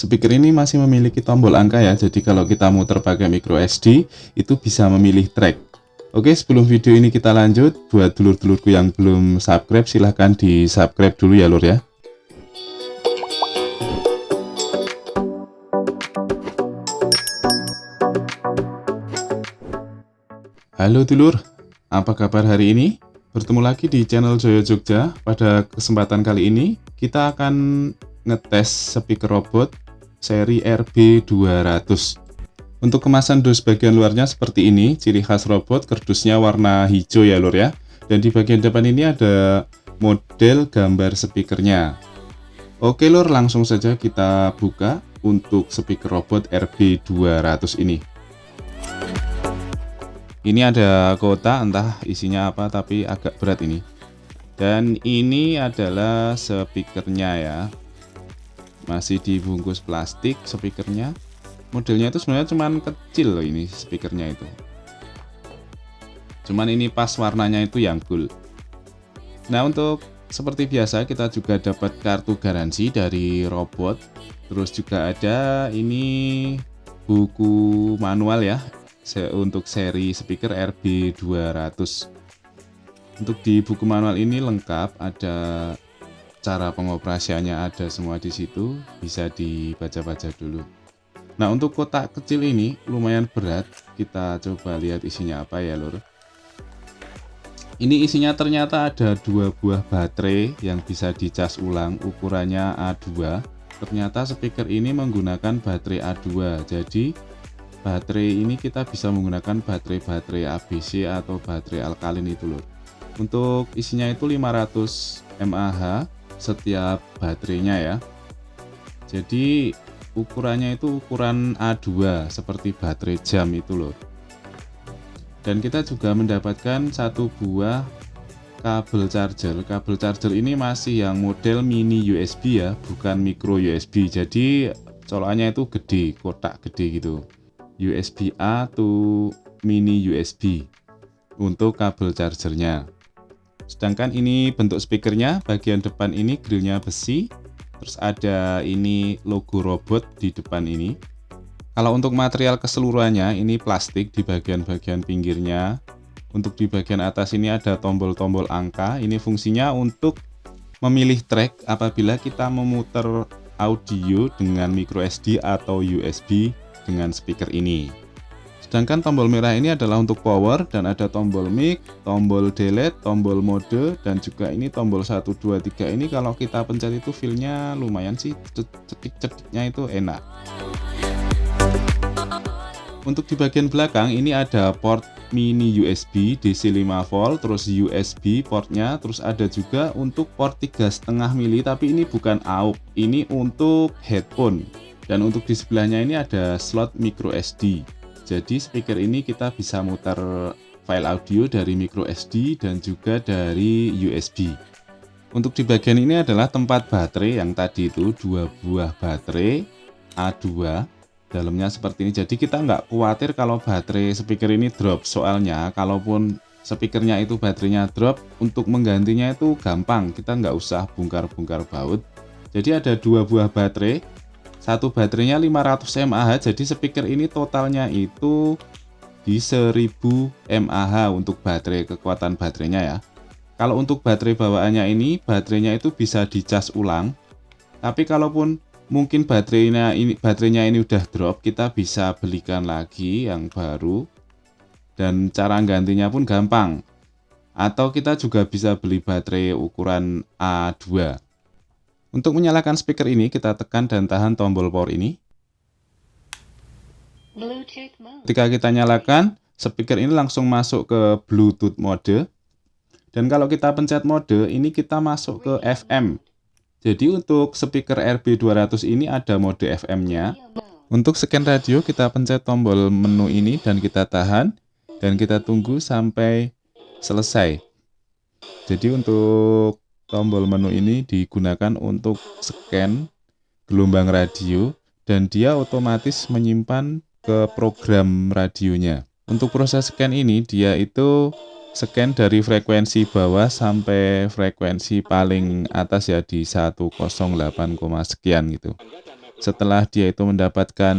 Speaker ini masih memiliki tombol angka ya, jadi kalau kita muter pakai micro SD itu bisa memilih track. Oke, sebelum video ini kita lanjut, buat dulur-dulurku yang belum subscribe silahkan di subscribe dulu ya lur ya. Halo dulur, apa kabar hari ini? Bertemu lagi di channel Joyo Jogja. Pada kesempatan kali ini kita akan ngetes speaker robot seri RB200. Untuk kemasan dus bagian luarnya seperti ini, ciri khas robot kardusnya warna hijau ya lur ya. Dan di bagian depan ini ada model gambar speakernya. Oke lur, langsung saja kita buka untuk speaker robot RB200 ini. Ini ada kotak, entah isinya apa tapi agak berat ini. Dan ini adalah speakernya ya. Masih dibungkus plastik speakernya. Modelnya itu sebenarnya cuman kecil loh ini speakernya itu. Cuman ini pas warnanya itu yang gold. Nah, untuk seperti biasa kita juga dapat kartu garansi dari robot. Terus juga ada ini buku manual ya untuk seri speaker RB200. Untuk di buku manual ini lengkap, ada cara pengoperasiannya, ada semua di situ, bisa dibaca-baca dulu. Nah, untuk kotak kecil ini lumayan berat. Kita coba lihat isinya apa ya lur. Ini isinya ternyata ada 2 buah baterai yang bisa dicas ulang, ukurannya A2. Ternyata speaker ini menggunakan baterai A2. Jadi baterai ini kita bisa menggunakan baterai ABC atau baterai alkalin itu lur. Untuk isinya itu 500 mAh setiap baterainya ya. Jadi ukurannya itu ukuran A2 seperti baterai jam itu loh. Dan kita juga mendapatkan satu buah kabel charger. Kabel charger ini masih yang model mini USB ya, bukan micro USB. Jadi colokannya itu gede, kotak gede gitu. USB A to mini USB untuk kabel chargernya. Sedangkan ini bentuk speakernya, bagian depan ini grillnya besi. Terus ada ini logo robot di depan ini. Kalau untuk material keseluruhannya ini plastik di bagian-bagian pinggirnya. Untuk di bagian atas ini ada tombol-tombol angka. Ini fungsinya untuk memilih track apabila kita memutar audio dengan micro SD atau USB dengan speaker ini. Sedangkan tombol merah ini adalah untuk power dan ada tombol mic, tombol delete, tombol mode, dan juga ini tombol 1, 2, 3 ini kalau kita pencet itu feel-nya lumayan sih, cetik-cetiknya itu enak. Untuk di bagian belakang ini ada port mini USB DC 5 volt, terus USB portnya, terus ada juga untuk port 3,5 mili tapi ini bukan AUX, ini untuk headphone. Dan untuk di sebelahnya ini ada slot micro SD. Jadi speaker ini kita bisa mutar file audio dari micro SD dan juga dari USB. Untuk di bagian ini adalah tempat baterai yang tadi itu 2 buah baterai A2. Dalamnya seperti ini. Jadi kita nggak khawatir kalau baterai speaker ini drop. Soalnya kalaupun speakernya itu baterainya drop, untuk menggantinya itu gampang. Kita nggak usah bongkar-bongkar baut. Jadi ada 2 buah baterai. Satu baterainya 500 mAh, jadi speaker ini totalnya itu di 1000 mAh untuk baterai, kekuatan baterainya ya. Kalau untuk baterai bawaannya ini, baterainya itu bisa dicas ulang. Tapi kalaupun mungkin baterainya ini udah drop, kita bisa belikan lagi yang baru. Dan cara gantinya pun gampang. Atau kita juga bisa beli baterai ukuran A2. Untuk menyalakan speaker ini, kita tekan dan tahan tombol power ini. Ketika kita nyalakan, speaker ini langsung masuk ke Bluetooth mode. Dan kalau kita pencet mode, ini kita masuk ke FM. Jadi untuk speaker RB200 ini ada mode FM-nya. Untuk scan radio, kita pencet tombol menu ini dan kita tahan. Dan kita tunggu sampai selesai. Jadi untuk tombol menu ini digunakan untuk scan gelombang radio dan dia otomatis menyimpan ke program radionya. Untuk proses scan ini dia itu scan dari frekuensi bawah sampai frekuensi paling atas ya di 108, sekian gitu. setelah dia itu mendapatkan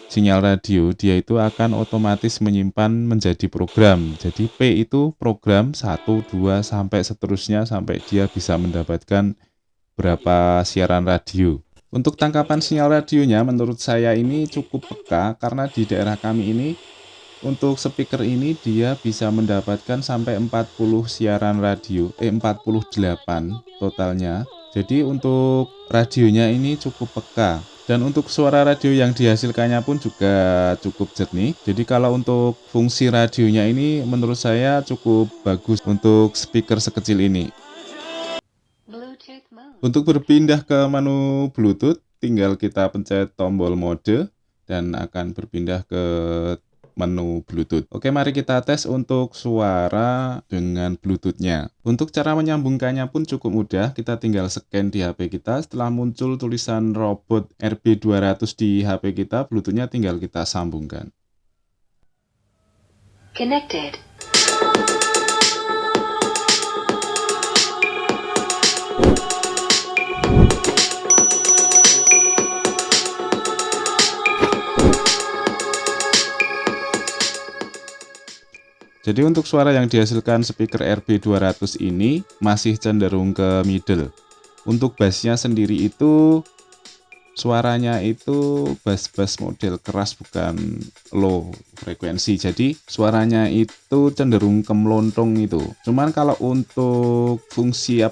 sinyal radio, dia itu akan otomatis menyimpan menjadi program. Jadi P itu program 1, 2, sampai seterusnya sampai dia bisa mendapatkan berapa siaran radio. Untuk tangkapan sinyal radionya menurut saya ini cukup peka karena di daerah kami ini untuk speaker ini dia bisa mendapatkan sampai 40 siaran radio, 48 totalnya. Jadi untuk radionya ini cukup peka. Dan untuk suara radio yang dihasilkannya pun juga cukup jernih. Jadi kalau untuk fungsi radionya ini menurut saya cukup bagus untuk speaker sekecil ini. Untuk berpindah ke menu Bluetooth, tinggal kita pencet tombol mode dan akan berpindah ke menu Bluetooth. Oke, mari kita tes untuk suara dengan Bluetooth-nya. Untuk cara menyambungkannya pun cukup mudah, kita tinggal scan di HP kita. Setelah muncul tulisan robot RB200 di HP kita, Bluetooth-nya tinggal kita sambungkan. Connected. Jadi untuk suara yang dihasilkan speaker RB200 ini masih cenderung ke middle. Untuk bassnya sendiri itu suaranya itu bass model keras, bukan low frekuensi. Jadi suaranya itu cenderung ke melontung itu. Cuman kalau untuk fungsi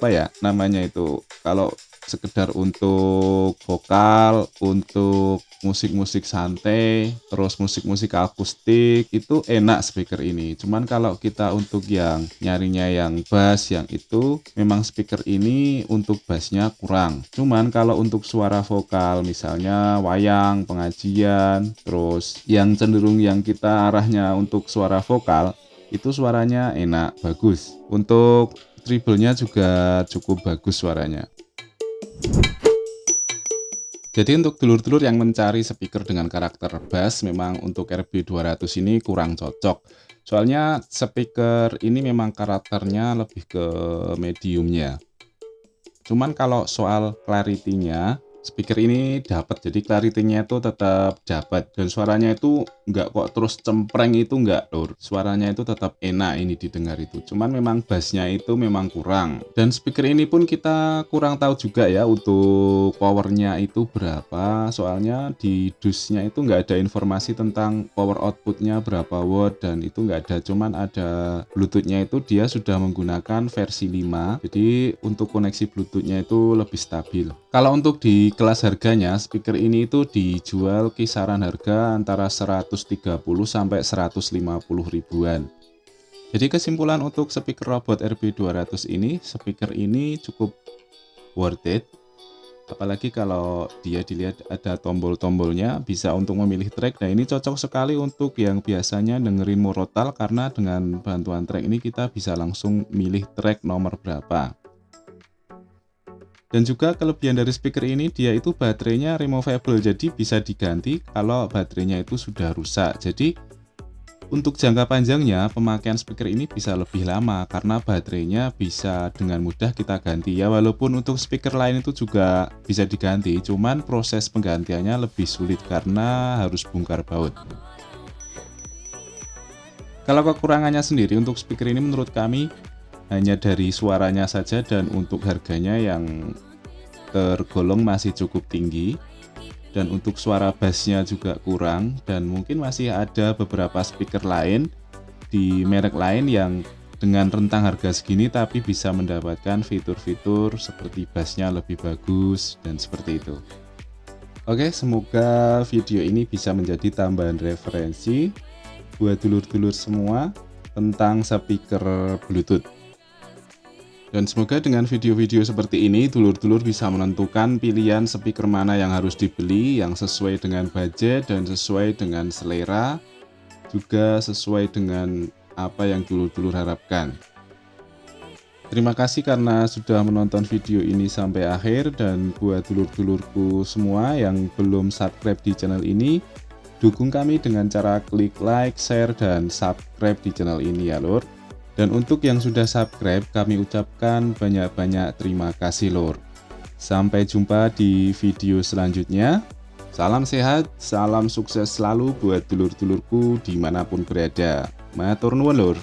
namanya itu, kalau sekedar untuk vokal, untuk musik-musik santai, terus musik-musik akustik, itu enak speaker ini. Cuman kalau kita untuk yang nyarinya yang bass, yang itu memang speaker ini untuk bassnya kurang. Cuman kalau untuk suara vokal, misalnya wayang, pengajian, terus yang cenderung yang kita arahnya untuk suara vokal, itu suaranya enak, bagus. Untuk treble-nya juga cukup bagus suaranya. Jadi untuk dulur-dulur yang mencari speaker dengan karakter bass, memang untuk RB200 ini kurang cocok. Soalnya speaker ini memang karakternya lebih ke mediumnya. Cuman kalau soal clarity-nya, speaker ini dapat, jadi clarity-nya itu tetap dapat, dan suaranya itu nggak kok terus cempreng, itu nggak, lur. Suaranya itu tetap enak ini didengar itu. Cuman memang bassnya itu memang kurang. Dan speaker ini pun kita kurang tahu juga ya untuk powernya itu berapa. Soalnya di dusnya itu nggak ada informasi tentang power outputnya berapa watt, dan itu nggak ada. Cuman ada Bluetooth-nya itu dia sudah menggunakan versi 5. Jadi untuk koneksi Bluetooth-nya itu lebih stabil. Kalau untuk di kelas harganya, speaker ini itu dijual kisaran harga antara 130 sampai 150 ribuan. Jadi kesimpulan untuk speaker robot RB200 ini, speaker ini cukup worth it. Apalagi kalau dia dilihat ada tombol-tombolnya, bisa untuk memilih track. Nah, ini cocok sekali untuk yang biasanya dengerin murotal, karena dengan bantuan track ini kita bisa langsung milih track nomor berapa. Dan juga kelebihan dari speaker ini, dia itu baterainya removable, jadi bisa diganti kalau baterainya itu sudah rusak. Jadi untuk jangka panjangnya pemakaian speaker ini bisa lebih lama karena baterainya bisa dengan mudah kita ganti ya. Walaupun untuk speaker lain itu juga bisa diganti, cuman proses penggantiannya lebih sulit karena harus bongkar baut. Kalau kekurangannya sendiri untuk speaker ini menurut kami hanya dari suaranya saja, dan untuk harganya yang tergolong masih cukup tinggi, dan untuk suara bassnya juga kurang, dan mungkin masih ada beberapa speaker lain di merek lain yang dengan rentang harga segini tapi bisa mendapatkan fitur-fitur seperti bassnya lebih bagus dan seperti itu. Oke, semoga video ini bisa menjadi tambahan referensi buat dulur-dulur semua tentang speaker Bluetooth. Dan semoga dengan video-video seperti ini, dulur-dulur bisa menentukan pilihan speaker mana yang harus dibeli, yang sesuai dengan budget dan sesuai dengan selera, juga sesuai dengan apa yang dulur-dulur harapkan. Terima kasih karena sudah menonton video ini sampai akhir, dan buat dulur-dulurku semua yang belum subscribe di channel ini, dukung kami dengan cara klik like, share, dan subscribe di channel ini ya lur. Dan untuk yang sudah subscribe, kami ucapkan banyak-banyak terima kasih lur. Sampai jumpa di video selanjutnya. Salam sehat, salam sukses selalu buat dulur-dulurku dimanapun berada. Matur nuwun lur.